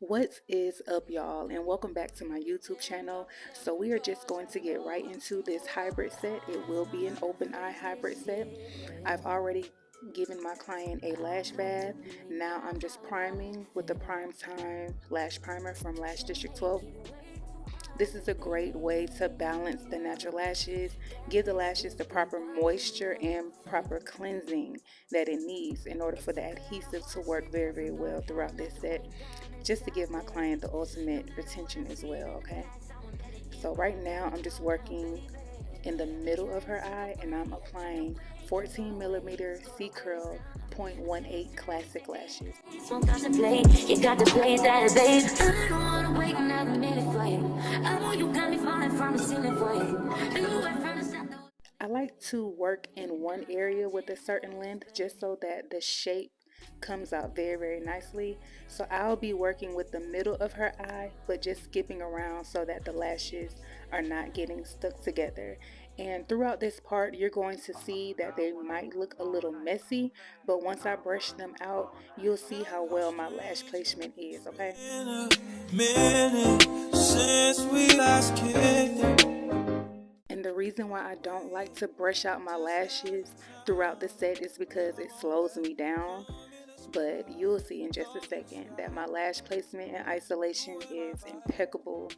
What is up, y'all, and welcome back to my YouTube channel. So we are just going to get right into this hybrid set. It will be an open eye hybrid set. I've already given my client a lash bath. Now I'm just priming with the Prime Time Lash Primer from Lash District 12. This is a great way to balance the natural lashes, give the lashes the proper moisture and proper cleansing that it needs in order for the adhesive to work very well throughout this set, just to give my client the ultimate retention as well. Okay, so right now I'm just working in the middle of her eye and I'm applying 14 millimeter C curl 0.18 classic lashes. You got to play that, babe. I don't wanna wait another minute for you. I know you got me falling from the ceiling for you. Do it from the start. I like to work in one area with a certain length just so that the shape comes out very nicely. So I'll be working with the middle of her eye, but just skipping around so that the lashes are not getting stuck together. And throughout this part, you're going to see that they might look a little messy, but once I brush them out, you'll see how well my lash placement is, okay? And the reason why I don't like to brush out my lashes throughout the set is because it slows me down. But you'll see in just a second that my lash placement and isolation is impeccable.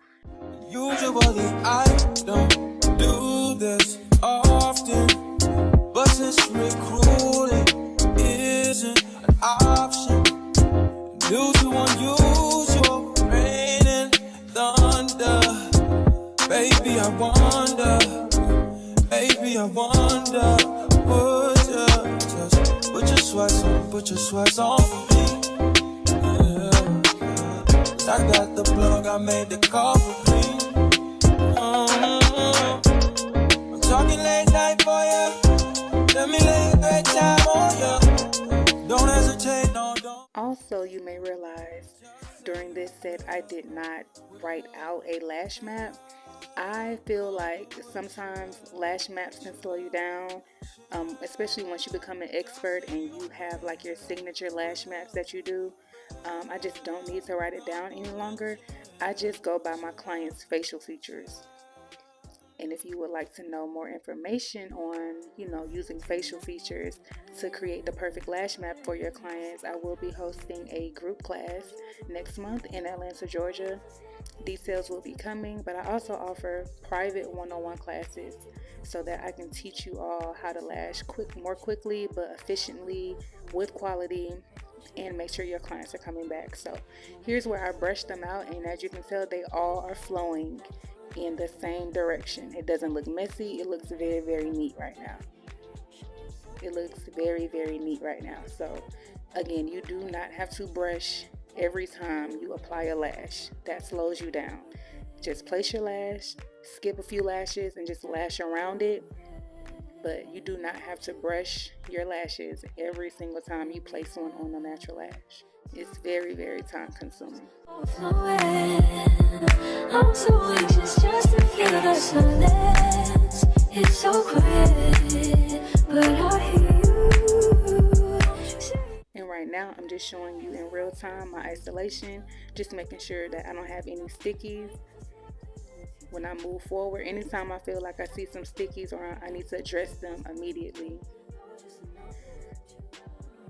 Usually I don't do this often, but since recruiting isn't an option due to unusual rain and thunder, baby I wonder, put your sweats on for me. I got the plug, I made the call for me. I'm talking late night for you. Let me lay a great time on you. Don't hesitate, no, don't. Also, you may realize during this set I did not write out a lash map. I feel like sometimes lash maps can slow you down, especially once you become an expert and you have like your signature lash maps that you do. I just don't need to write it down any longer. I just go by my client's facial features. And if you would like to know more information on, using facial features to create the perfect lash map for your clients, I will be hosting a group class next month in Atlanta, Georgia. Details will be coming, but I also offer private one-on-one classes so that I can teach you all how to lash more quickly but efficiently with quality and make sure your clients are coming back. So here's where I brush them out, and as you can tell, they all are flowing in the same direction. It doesn't look messy. It looks very neat right now. It looks very neat right now. So again, you do not have to brush every time you apply a lash. That slows you down. Just place your lash, skip a few lashes, and just lash around it. But you do not have to brush your lashes every single time you place one on a natural lash. It's very time consuming. I'm so anxious just to feel the silence. It's so quiet, but I hear you. And right now I'm just showing you in real time my isolation, just making sure that I don't have any stickies when I move forward. Anytime I feel like I see some stickies or I need to address them immediately.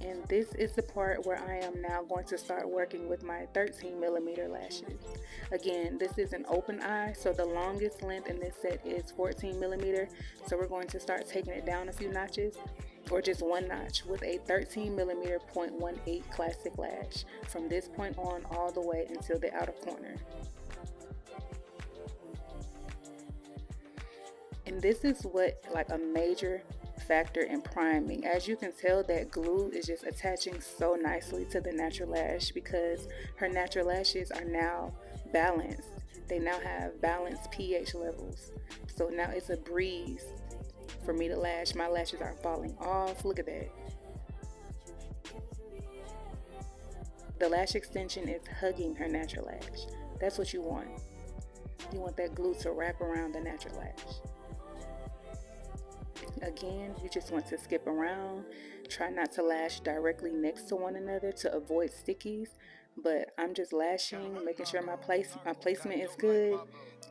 And this is the part where I am now going to start working with my 13 millimeter lashes. Again, this is an open eye, so the longest length in this set is 14 millimeter. So we're going to start taking it down a few notches, or just one notch, with a 13 millimeter 0.18 classic lash from this point on all the way until the outer corner. And this is what like a major factor in priming. As you can tell, that glue is just attaching so nicely to the natural lash because her natural lashes are now balanced. They now have balanced pH levels. So now it's a breeze for me to lash. My lashes aren't falling off. Look at that. The lash extension is hugging her natural lash. That's what you want. You want that glue to wrap around the natural lash. Again, you just want to skip around. Try not to lash directly next to one another to avoid stickies. but I'm just lashing, making sure my placement is good,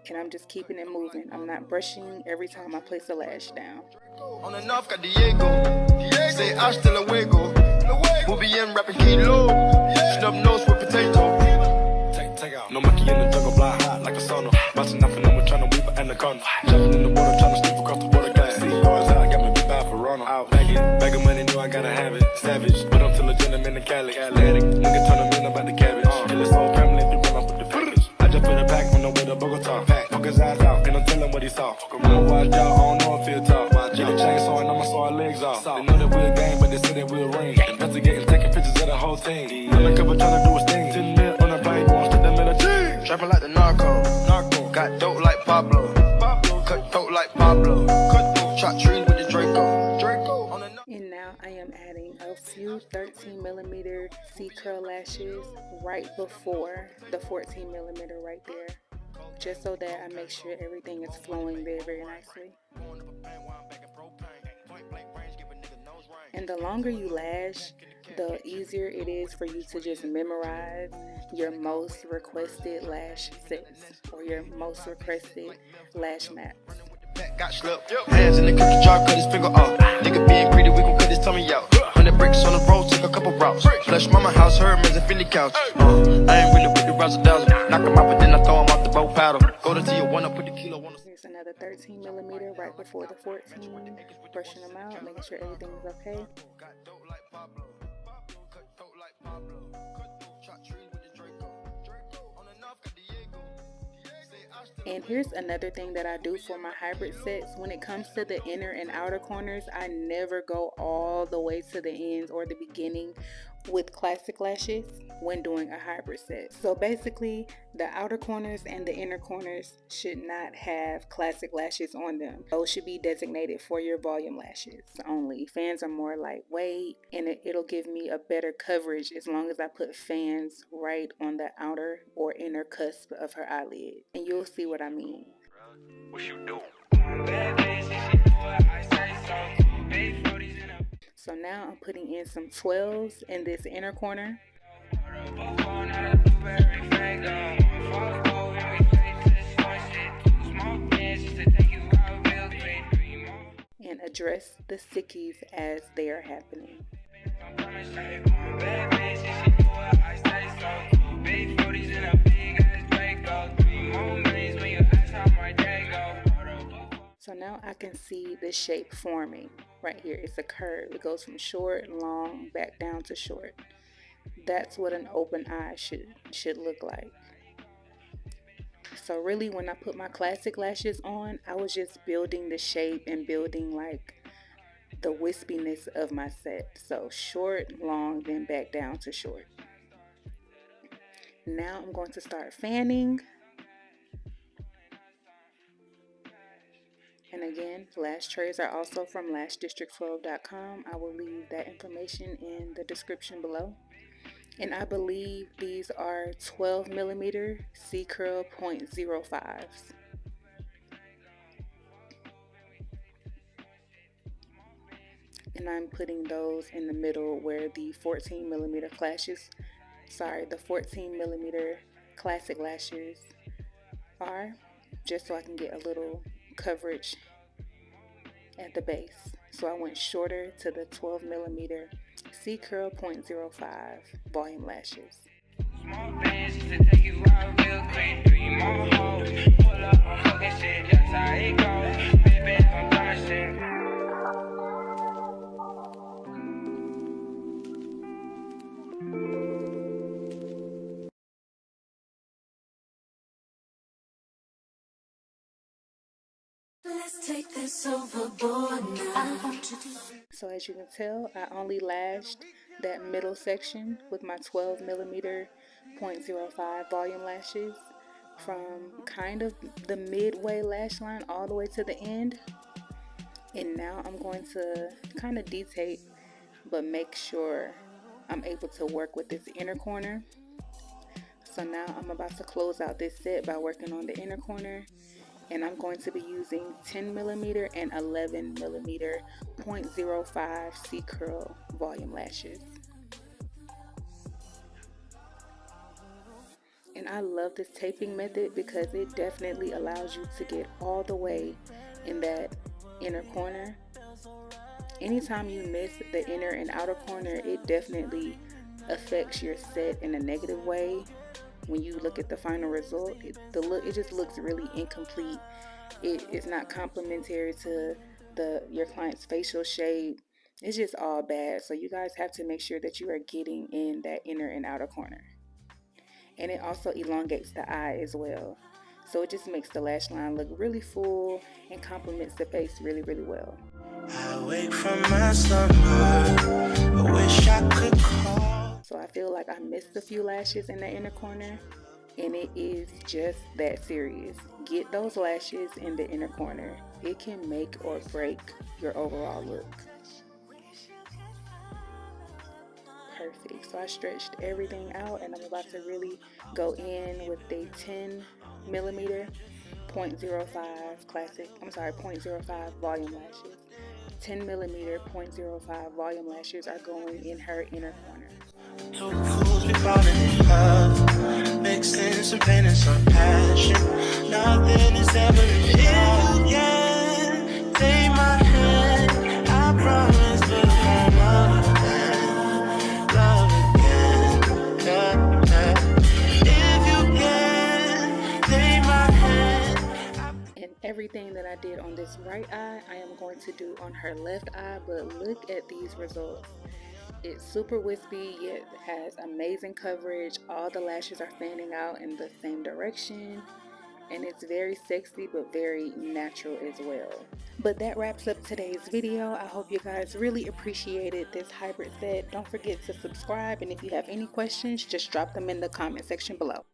and I'm just keeping it moving. I'm not brushing every time I place a lash down. On and off got Diego. Say hasta luego. We'll be in rapping kilo. Snub nose with potato. Take out. No monkey in the jungle, blind hot like a sauna. Bouncing off and I'm trying to weave an anaconda. Jumping in the water, trying to slip across the water. Got see cars out, got me big bad for Ronald. Out bag of money, know I gotta have it. Savage, but I'm still a gentleman in Cali. Atlantic, nigga turn them in about the cabbage. And this whole family, they run off with the package. I just put a pack on the way to Bogota. Fuck his eyes out, and I'm telling what he saw. I'm watch out, I don't know if he'll talk. Get a chainsaw and I'ma saw our legs off. They know that we're a gang, but they say that we'll ring. Investigating, taking pictures of the whole thing. Undercover trying to do his thing. 10 mil on a plane, going straight them in a team. Trapping like the narco. Got dope like Pablo. Cut throat like Pablo. Chop trees with the Draco. And now I am adding a few 13mm C curl lashes right before the 14mm right there, just so that I make sure everything is flowing very, very nicely. And the longer you lash, the easier it is for you to just memorize your most requested lash sets or your most requested lash maps. Got slipped. Hands in the cookie jar, cut his finger off. Nigga being greedy, we gon' cut his tummy out. 100 bricks on the road, took a couple routes. Flush mama house, Hermes and Philly couch. I ain't really with the razzle dazzle. Knock him out, but then I throw him off the boat paddle. Go to Tijuana, put the kilo on the. Here's another 13mm right before the 14. Brushing them out, making sure everything is okay. And here's another thing that I do for my hybrid sets. When it comes to the inner and outer corners, I never go all the way to the ends or the beginning with classic lashes when doing a hybrid set. So basically, the outer corners and the inner corners should not have classic lashes on them. Those should be designated for your volume lashes only. Fans are more lightweight, and it'll give me a better coverage as long as I put fans right on the outer or inner cusp of her eyelid. And you'll see what I mean. What you do? So now I'm putting in some 12s in this inner corner. And address the sickies as they are happening. So now I can see the shape forming right here. It's a curve. It goes from short, long, back down to short. That's what an open eye should look like. So really, when I put my classic lashes on, I was just building the shape and building like the wispiness of my set. So short, long, then back down to short. Now I'm going to start fanning. And again, lash trays are also from lashdistrict12.com. I will leave that information in the description below. And I believe these are 12mm C curl 0.05s. And I'm putting those in the middle where the 14mm the 14mm classic lashes are, just so I can get a little coverage at the base. So I went shorter to the 12mm C curl 0.05 volume lashes. Let's take this overboard now. So as you can tell, I only lashed that middle section with my 12mm 0.05 volume lashes from kind of the midway lash line all the way to the end. And now I'm going to kind of detape, but make sure I'm able to work with this inner corner. So now I'm about to close out this set by working on the inner corner. And I'm going to be using 10mm and 11mm 0.05 C curl volume lashes. And I love this taping method because it definitely allows you to get all the way in that inner corner. Anytime you miss the inner and outer corner, it definitely affects your set in a negative way. When you look at the final result, it just looks really incomplete. It is not complementary to your client's facial shape. It's just all bad. So you guys have to make sure that you are getting in that inner and outer corner. And it also elongates the eye as well. So it just makes the lash line look really full and complements the face really, really well. I wake from my slumber, I wish I could call. So I feel like I missed a few lashes in the inner corner, and it is just that serious. Get those lashes in the inner corner. It can make or break your overall look. Perfect. So I stretched everything out, and I'm about to really go in with the 10 millimeter 0.05 classic, 0.05 volume lashes. 10 millimeter 0.05 volume lashes are going in her inner corner. Mixing some pain and some passion. Nothing is ever enough. Yeah, take my hand. I promise to come up and love again. Yeah, yeah. If you can, take my hand. And everything that I did on this right eye, I am going to do on her left eye. But look at these results. It's super wispy, yet has amazing coverage. All the lashes are fanning out in the same direction. And it's very sexy, but very natural as well. But that wraps up today's video. I hope you guys really appreciated this hybrid set. Don't forget to subscribe. And if you have any questions, just drop them in the comment section below.